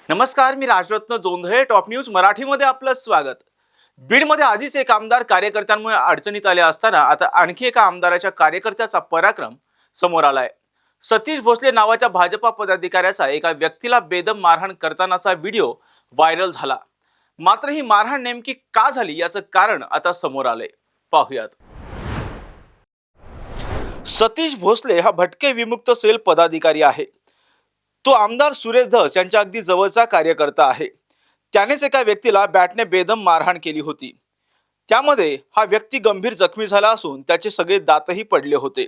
नमस्कार, मी Rajratna Jondhale. Top news मराठीमध्ये आपलं स्वागत. बीडमध्ये आधीच एक आमदार कार्यकर्त्यांमुळे अडचणीत आले असताना आता आणखी एका आमदाराच्या कार्यकर्त्याचा पराक्रम समोर आलाय. सतीश भोसले नावाच्या भाजपा पदाधिकाऱ्याचा एका व्यक्तीला बेदम मारहाण करतानाचा व्हिडिओ व्हायरल झाला. मात्र ही मारहाण नेमकी का झाली याचं कारण आता समोर आलंय. पाहूयात. सतीश भोसले हा भटके विमुक्त सेल पदाधिकारी आहे. तो आमदार सुरेश धस यांच्या अगदी जवळचा कार्यकर्ता आहे. त्यानेच एका व्यक्तीला बॅटने बेदम मारहाण केली होती. त्यामध्ये हा व्यक्ती गंभीर जखमी झाला असून त्याचे सगळे दातही पडले होते.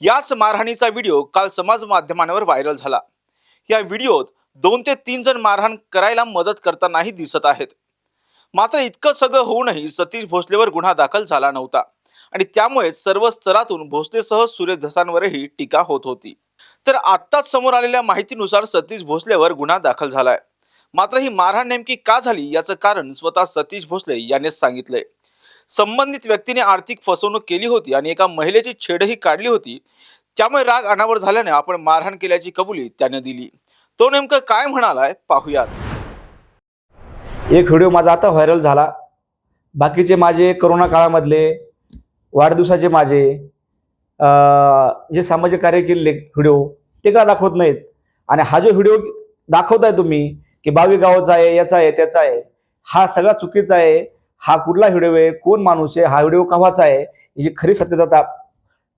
याच मारहाणीचा व्हिडिओ काल समाज माध्यमांवर व्हायरल झाला. या व्हिडिओत 2 ते 3 जण मारहाण करायला मदत करतानाही दिसत आहेत. मात्र इतकं सगळं होऊनही सतीश भोसलेवर गुन्हा दाखल झाला नव्हता आणि त्यामुळे सर्व स्तरातून भोसलेसह सुरेश धसांवरही टीका होत होती. तर आत्ताच समोर आलेल्या माहितीनुसार सतीश भोसलेवर गुन्हा दाखल झालाय. मात्र ही मारहाण नेमकी का झाली याचं कारण स्वतः सतीश भोसले यानेच सांगितलंय. संबंधित व्यक्तीने आर्थिक फसवणूक केली होती आणि एका महिलेची छेडही काढली होती. त्यामुळे राग अनावर झाल्याने आपण मारहाण केल्याची कबुली त्याने दिली. तो नेमकं काय म्हणालाय पाहूयात. एक व्हिडिओ माझा आता व्हायरल झाला. बाकीचे माझे करोना काळामधले वाढदिवसाचे माझे जे सामाजिक कार्य केलेले व्हिडिओ ते का दाखवत नाहीत. आणि हा जो व्हिडिओ दाखवताय तुम्ही की 22 गावाचा आहे, याचा आहे, त्याचा आहे, हा सगळा चुकीचा आहे. हा कुठला व्हिडिओ आहे, कोण माणूस आहे, हा व्हिडिओ केव्हाचा आहे, याची खरी सत्यता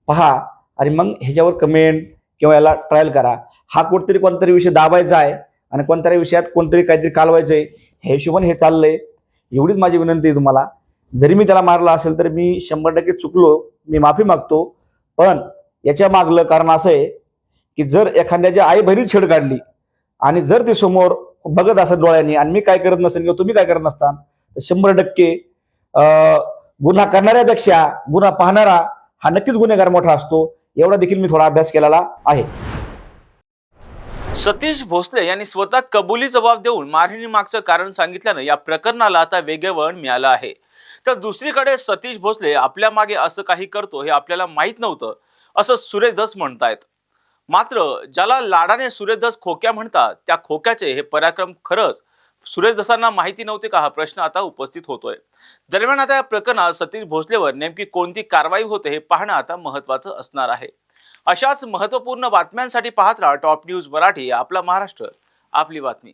पहा आणि मग ह्याच्यावर कमेंट किंवा याला ट्रायल करा. हा कुठतरी कोणतरी विषय दाबायचा आहे आणि कोणत्या विषयात कोणतरी काहीतरी कालवायचं आहे, ह्या हिशोबाने हे चाललंय. एवढीच माझी विनंती आहे तुम्हाला. जरी मी त्याला मारला असेल तर मी 100% चुकलो, मी माफी मागतो. पण याच्या मागलं कारण असं आहे की जर एखाद्याच्या आई बहिणी छेड काढली आणि जर ती समोर बघत असत डोळ्यांनी आणि मी काय करत नसेल किंवा तुम्ही काय करत नसता तर 100% गुन्हा करणाऱ्यापेक्षा गुन्हा पाहणारा हा नक्कीच गुन्हेगार मोठा असतो. एवढा देखील मी थोडा अभ्यास केलेला आहे. सतीश भोसले यांनी स्वतः कबुली जबाब देऊन मारहाणी मागचं कारण सांगितल्यानं या प्रकरणाला आता वेगळे वळण मिळालं आहे. तर दुसरीकडे सतीश भोसले आपल्या मागे असं काही करतो हे आपल्याला माहीत नव्हतं असं सुरेश धस म्हणतायत. मात्र ज्याला लाडाने सुरेश धस खोक्या म्हणतात त्या खोक्याचे हे पराक्रम खरंच सुरेश धसांना माहिती नव्हते का, हा प्रश्न आता उपस्थित होतोय. दरम्यान आता या प्रकरणात सतीश भोसलेवर नेमकी कोणती कारवाई होते हे पाहणं आता महत्त्वाचं असणार आहे. अशाच महत्त्वपूर्ण बातम्यांसाठी पाहत राहा टॉप न्यूज मराठी. आपला महाराष्ट्र, आपली बातमी.